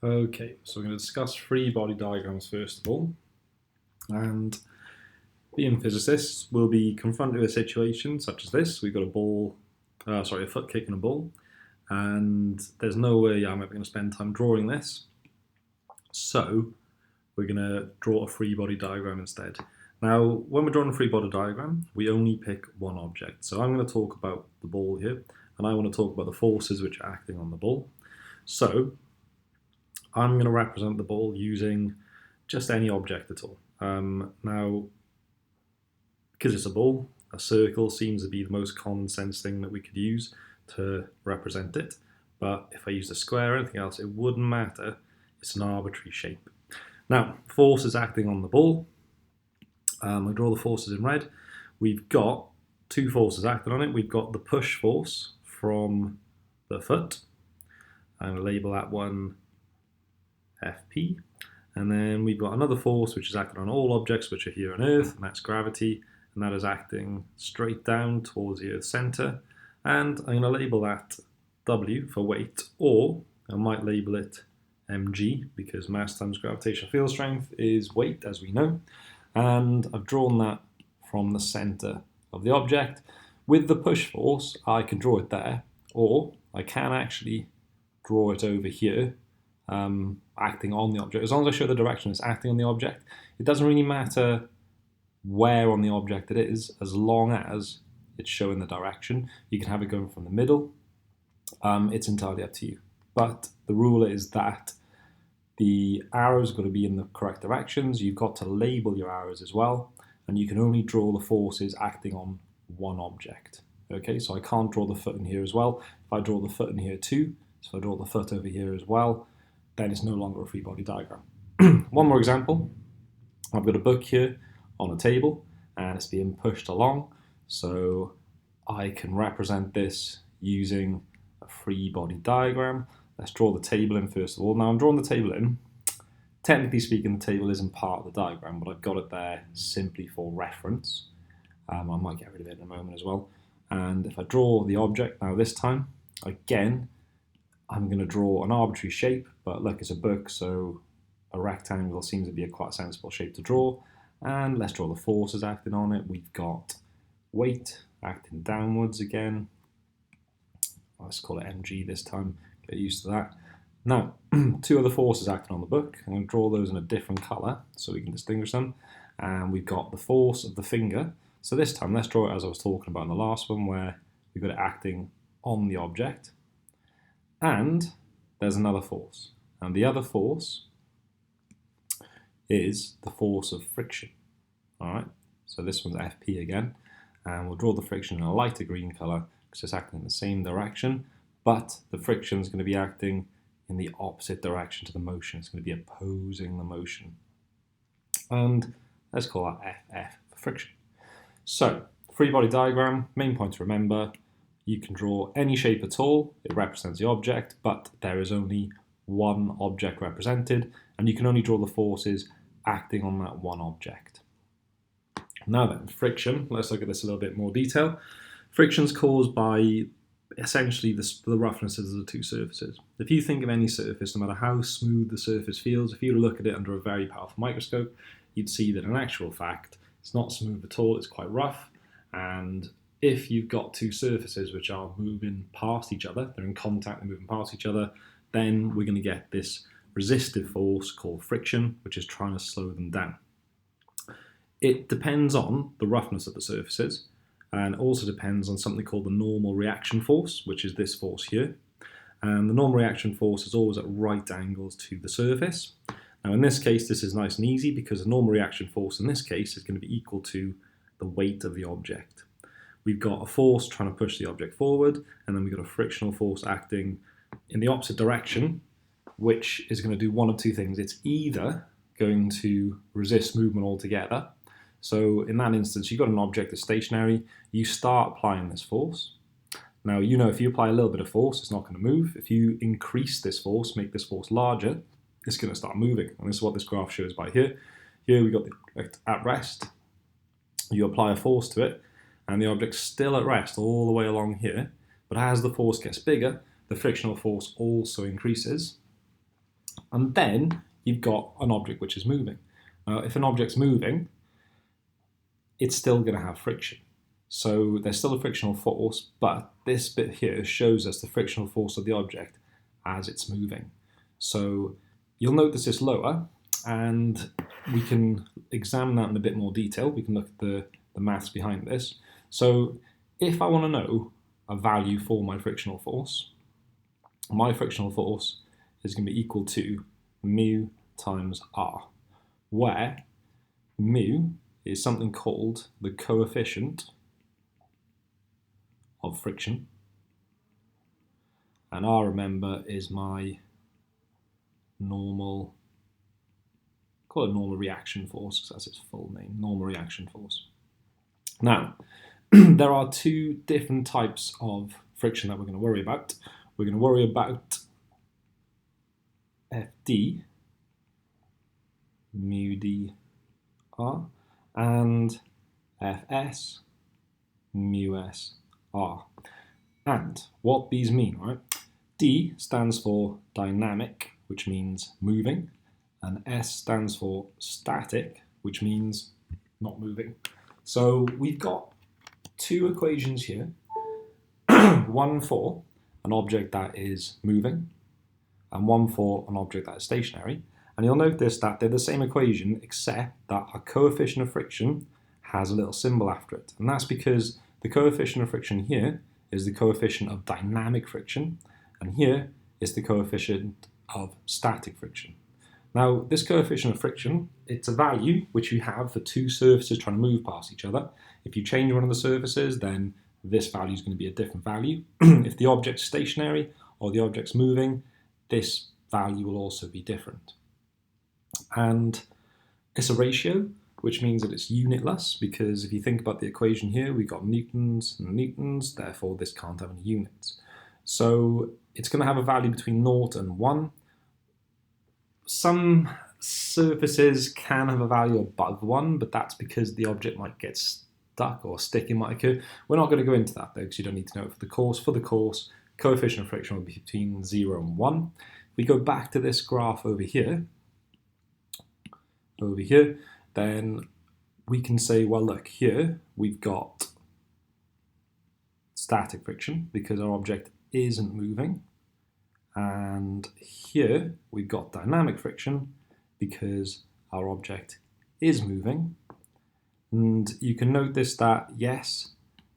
Okay, so we're going to discuss free body diagrams first of all. And being physicists, we'll be confronted with a situation such as this. We've got a foot kicking a ball, and there's no way I'm ever going to spend time drawing this. So we're going to draw a free body diagram instead. Now, when we're drawing a free body diagram, we only pick one object. So I'm going to talk about the ball here, and I want to talk about the forces which are acting on the ball. So I'm going to represent the ball using just any object at all. Now, because it's a ball, a circle seems to be the most common sense thing that we could use to represent it. But if I used a square or anything else, it wouldn't matter. It's an arbitrary shape. Now, forces acting on the ball. I draw the forces in red. We've got two forces acting on it. We've got the push force from the foot. I'm going to label that one FP. And then we've got another force which is acting on all objects which are here on Earth, and that's gravity, and that is acting straight down towards the Earth's centre. And I'm going to label that W for weight, or I might label it mg, because mass times gravitational field strength is weight, as we know. And I've drawn that from the centre of the object. With the push force, I can draw it there, or I can actually draw it over here, acting on the object. As long as I show the direction it's acting on the object, it doesn't really matter where on the object it is, as long as it's showing the direction. You can have it going from the middle. It's entirely up to you. But the rule is that the arrows got to be in the correct directions. You've got to label your arrows as well, and you can only draw the forces acting on one object. Okay, so I can't draw the foot in here as well. If I draw the foot in here too, so I draw the foot over here as well, then it's no longer a free body diagram. One more example. I've got a book here on a table, and it's being pushed along, so I can represent this using a free body diagram. Let's draw the table in first of all. Now I'm drawing the table in. Technically speaking, the table isn't part of the diagram, but I've got it there simply for reference. I might get rid of it in a moment as well. And if I draw the object now this time, again, I'm going to draw an arbitrary shape, but look, it's a book, so a rectangle seems to be a quite sensible shape to draw. And let's draw the forces acting on it. We've got weight acting downwards again. Let's call it mg this time. Get used to that. Now, two other forces acting on the book. I'm going to draw those in a different colour so we can distinguish them. And we've got the force of the finger. So this time, let's draw it as I was talking about in the last one, where we've got it acting on the object. And there's another force. And the other force is the force of friction. All right, so this one's FP again. And we'll draw the friction in a lighter green colour because it's acting in the same direction, but the friction is going to be acting in the opposite direction to the motion. It's going to be opposing the motion. And let's call that FF for friction. So, free body diagram, main point to remember, you can draw any shape at all, it represents the object, but there is only one object represented, and you can only draw the forces acting on that one object. Now then, friction, let's look at this a little bit more detail. Friction is caused by essentially the roughnesses of the two surfaces. If you think of any surface, no matter how smooth the surface feels, if you look at it under a very powerful microscope, you'd see that in actual fact, it's not smooth at all, it's quite rough. And if you've got two surfaces which are moving past each other, they're in contact, they're moving past each other, then we're going to get this resistive force called friction, which is trying to slow them down. It depends on the roughness of the surfaces, and also depends on something called the normal reaction force, which is this force here. And the normal reaction force is always at right angles to the surface. Now in this case, this is nice and easy because the normal reaction force in this case is going to be equal to the weight of the object. We've got a force trying to push the object forward, and then we've got a frictional force acting in the opposite direction, which is going to do one of two things. It's either going to resist movement altogether. So in that instance, you've got an object that's stationary, you start applying this force. Now, you know, if you apply a little bit of force, it's not going to move. If you increase this force, make this force larger, it's going to start moving. And this is what this graph shows by here. Here we've got the object at rest. You apply a force to it, and the object's still at rest all the way along here. But as the force gets bigger, the frictional force also increases. And then you've got an object which is moving. Now, if an object's moving, it's still going to have friction. So there's still a frictional force, but this bit here shows us the frictional force of the object as it's moving. So you'll notice it's lower, and we can examine that in a bit more detail. We can look at the maths behind this. So if I want to know a value for my frictional force is going to be equal to mu times r, where mu is something called the coefficient of friction, and r, remember, is my normal, call it normal reaction force because that's its full name, normal reaction force. Now, there are two different types of friction that we're going to worry about. We're going to worry about Fd, mu d r, and Fs, mu s r. And what these mean, right? D stands for dynamic, which means moving, and S stands for static, which means not moving. So we've got two equations here, one for an object that is moving and one for an object that is stationary. And you'll notice that they're the same equation, except that our coefficient of friction has a little symbol after it. And that's because the coefficient of friction here is the coefficient of dynamic friction, and here is the coefficient of static friction. Now, this coefficient of friction, it's a value which you have for two surfaces trying to move past each other. If you change one of the surfaces, then this value is going to be a different value. If the object's stationary or the object's moving, this value will also be different. And it's a ratio, which means that it's unitless, because if you think about the equation here, we've got newtons and newtons, therefore this can't have any units. So it's going to have a value between 0 and 1. Some surfaces can have a value above 1, but that's because the object might get stuck or sticking might occur. We're not going to go into that though, because you don't need to know it for the course. For the course, coefficient of friction will be between 0 and 1. If we go back to this graph over here, then we can say, well, look, here we've got static friction because our object isn't moving. And here we've got dynamic friction because our object is moving. And you can notice that, yes,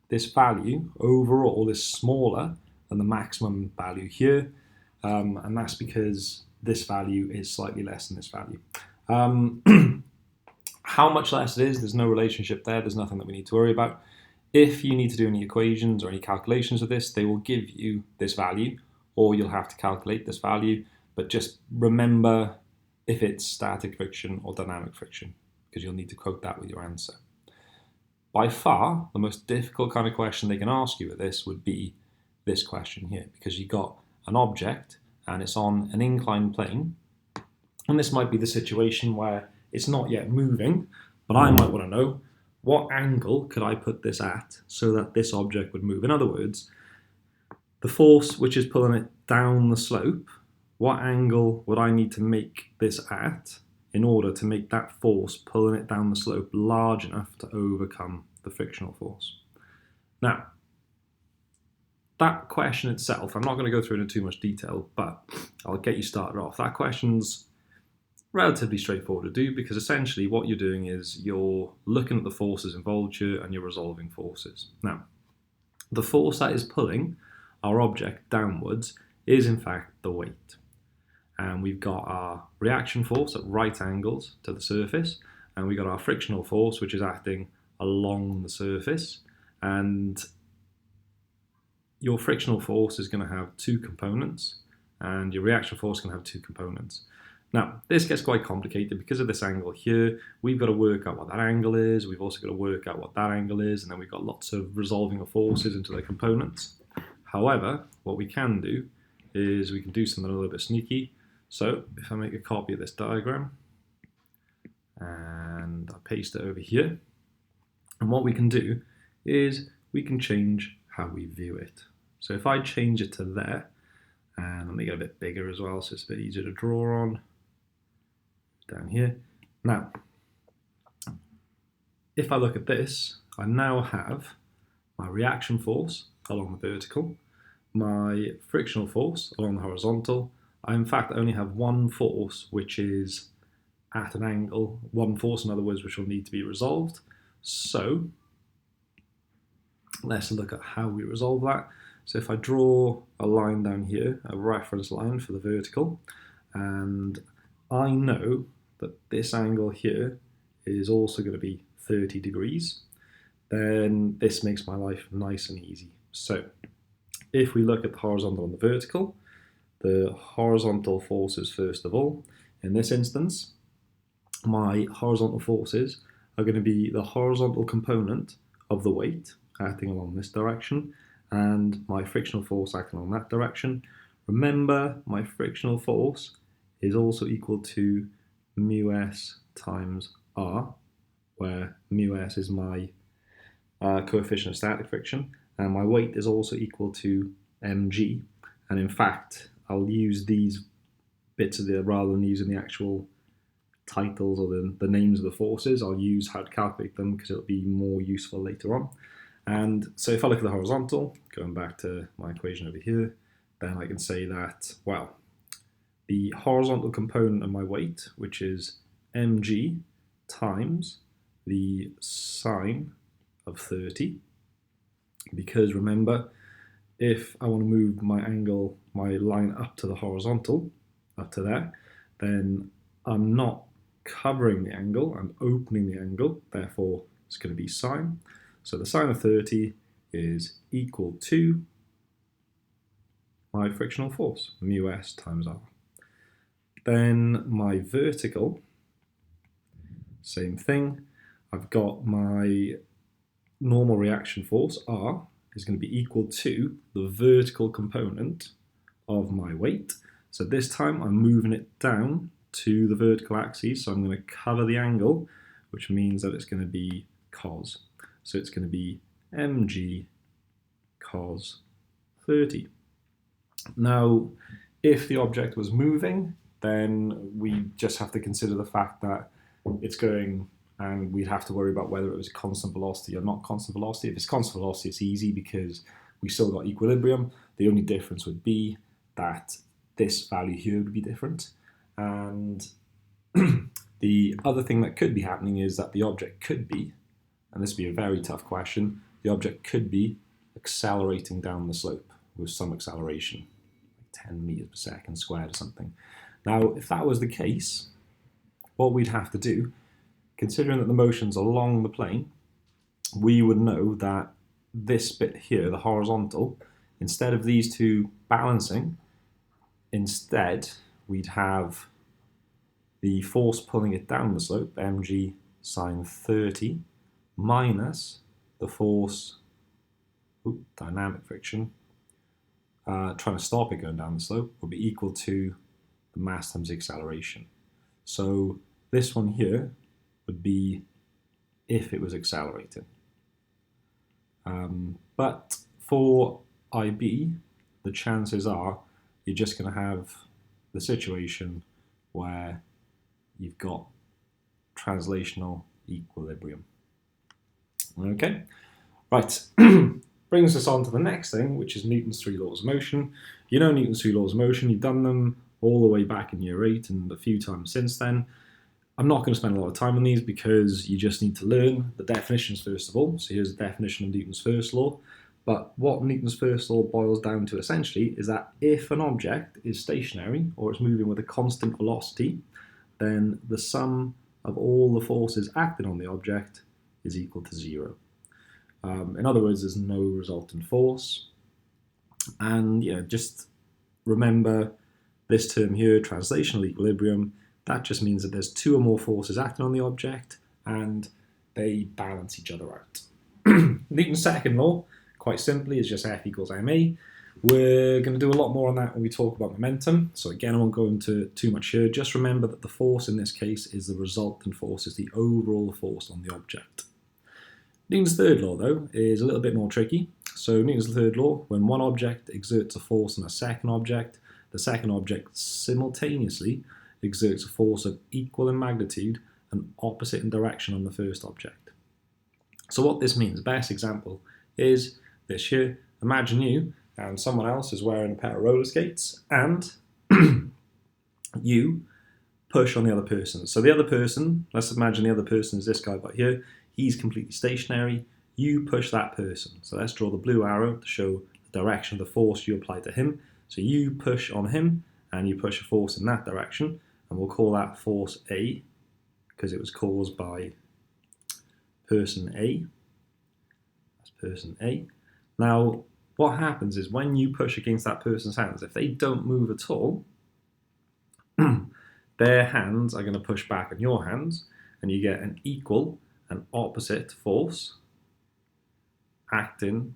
this value overall is smaller than the maximum value here. And that's because this value is slightly less than this value. How much less it is, there's no relationship there. There's nothing that we need to worry about. If you need to do any equations or any calculations of this, they will give you this value, or you'll have to calculate this value. But just remember if it's static friction or dynamic friction, because you'll need to quote that with your answer. By far, the most difficult kind of question they can ask you with this would be this question here, because you've got an object and it's on an inclined plane. And this might be the situation where it's not yet moving, but I might want to know, what angle could I put this at so that this object would move? In other words, the force which is pulling it down the slope, what angle would I need to make this at in order to make that force pulling it down the slope large enough to overcome the frictional force? Now, that question itself, I'm not going to go through it in too much detail, but I'll get you started off. That question's relatively straightforward to do, because essentially what you're doing is you're looking at the forces involved here and you're resolving forces. Now, the force that is pulling our object downwards is in fact the weight. And we've got our reaction force at right angles to the surface, and we've got our frictional force which is acting along the surface. And your frictional force is going to have two components, and your reaction force can have two components. Now, this gets quite complicated because of this angle here. We've got to work out what that angle is. We've also got to work out what that angle is, and then we've got lots of resolving of forces into their components. However, what we can do is we can do something a little bit sneaky. So if I make a copy of this diagram and I paste it over here, and what we can do is we can change how we view it. So if I change it to there, and let me get a bit bigger as well so it's a bit easier to draw on. down here. Now, if I look at this, I now have my reaction force along the vertical, my frictional force along the horizontal. I in fact only have one force which is at an angle, one force in other words which will need to be resolved. So let's look at how we resolve that. So if I draw a line down here, a reference line for the vertical, and I know that this angle here is also going to be 30 degrees, then this makes my life nice and easy. So if we look at the horizontal and the vertical, the horizontal forces first of all, in this instance, my horizontal forces are going to be the horizontal component of the weight acting along this direction and my frictional force acting along that direction. Remember, my frictional force is also equal to mu s times r, where mu s is my coefficient of static friction, and my weight is also equal to mg. And in fact, I'll use these bits of the, rather than using the actual titles or the names of the forces, I'll use how to calculate them because it'll be more useful later on. And so if I look at the horizontal, going back to my equation over here, then I can say that, well, the horizontal component of my weight, which is mg times the sine of 30, because remember, if I want to move my angle, my line up to the horizontal, up to there, then I'm not covering the angle, I'm opening the angle, therefore it's going to be sine. So the sine of 30 is equal to my frictional force, mu s times r. Then my vertical, same thing. I've got my normal reaction force, r, is going to be equal to the vertical component of my weight. So this time I'm moving it down to the vertical axis, so I'm going to cover the angle, which means that it's going to be cos. So it's going to be mg cos 30. Now, if the object was moving, then we just have to consider the fact that it's going, and we'd have to worry about whether it was a constant velocity or not constant velocity. If it's constant velocity, it's easy because we still got equilibrium. The only difference would be that this value here would be different. And the other thing that could be happening is that the object could be, and this would be a very tough question, the object could be accelerating down the slope with some acceleration, like 10 meters per second squared or something. Now, if that was the case, what we'd have to do, considering that the motion's along the plane, we would know that this bit here, the horizontal, instead of these two balancing, instead we'd have the force pulling it down the slope, mg sine 30, minus the force, dynamic friction, trying to stop it going down the slope, will be equal to the mass times the acceleration. So this one here would be if it was accelerating. But for IB, the chances are you're just going to have the situation where you've got translational equilibrium. Okay, right. Brings us on to the next thing, which is Newton's three laws of motion. You know Newton's three laws of motion, you've done them all the way back in year 8 and a few times since then. I'm not going to spend a lot of time on these because you just need to learn the definitions first of all. So here's the definition of Newton's first law. But what Newton's first law boils down to essentially is that if an object is stationary or it's moving with a constant velocity, then the sum of all the forces acting on the object is equal to 0. In other words, there's no resultant force. And just remember this term here, translational equilibrium, that just means that there's two or more forces acting on the object and they balance each other out. Newton's second law, quite simply, is just F equals ma. We're going to do a lot more on that when we talk about momentum. So again, I won't go into too much here. Just remember that the force in this case is the resultant force, is the overall force on the object. Newton's third law, though, is a little bit more tricky. So Newton's third law, when one object exerts a force on a second object, the second object simultaneously exerts a force of equal in magnitude and opposite in direction on the first object. So what this means, best example, is this here. Imagine you and someone else is wearing a pair of roller skates and you push on the other person. So the other person, let's imagine the other person is this guy right here. He's completely stationary. You push that person. So let's draw the blue arrow to show the direction of the force you apply to him. So you push on him and you push a force in that direction, and we'll call that force A because it was caused by person A. That's person A. Now, what happens is when you push against that person's hands, if they don't move at all, their hands are going to push back on your hands, and you get an equal and opposite force acting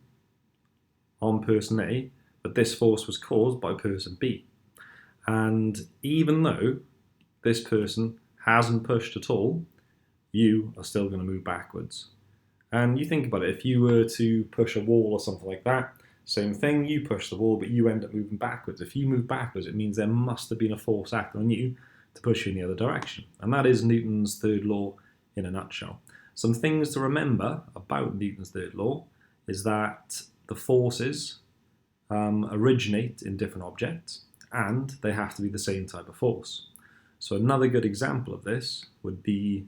on person A, but this force was caused by person B. And even though this person hasn't pushed at all, you are still going to move backwards. And you think about it, if you were to push a wall or something like that, same thing, you push the wall, but you end up moving backwards. If you move backwards, it means there must have been a force acting on you to push you in the other direction. And that is Newton's third law in a nutshell. Some things to remember about Newton's third law is that the forces originate in different objects, and they have to be the same type of force. So another good example of this would be,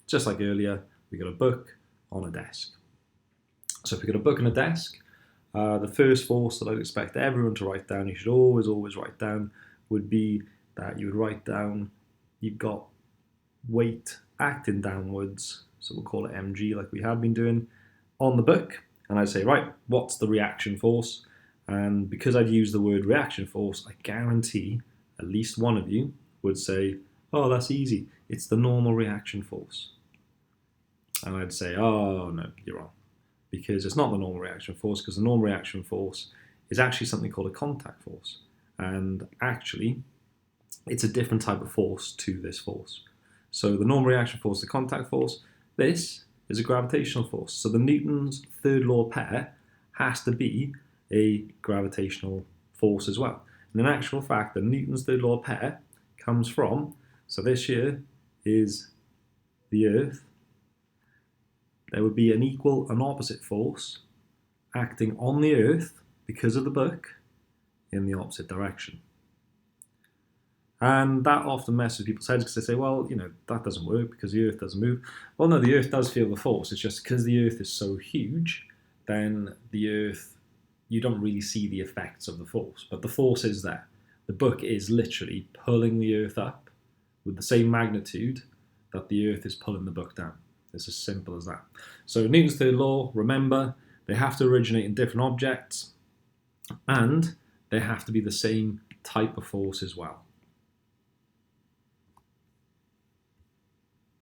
just like earlier, we got a book on a desk. So if we got a book on a desk, the first force that I'd expect everyone to write down, you should always write down, would be that you would write down, you've got weight acting downwards, so we'll call it mg like we have been doing, on the book. And I'd say, right, what's the reaction force? And because I'd use the word reaction force, I guarantee at least one of you would say, oh, that's easy. It's the normal reaction force. And I'd say, oh, no, you're wrong. Because it's not the normal reaction force, because the normal reaction force is actually something called a contact force. And actually, it's a different type of force to this force. So the normal reaction force, the contact force, this is a gravitational force. So the Newton's third law pair has to be a gravitational force as well. And in actual fact, the Newton's third law pair comes from, so this here is the Earth. There would be an equal and opposite force acting on the Earth because of the book in the opposite direction. And that often messes with people's heads because they say, well, you know, that doesn't work because the Earth doesn't move. Well, no, the Earth does feel the force. It's just because the Earth is so huge, then the Earth, you don't really see the effects of the force. But the force is there. The book is literally pulling the Earth up with the same magnitude that the Earth is pulling the book down. It's as simple as that. So Newton's third law, remember, they have to originate in different objects, and they have to be the same type of force as well.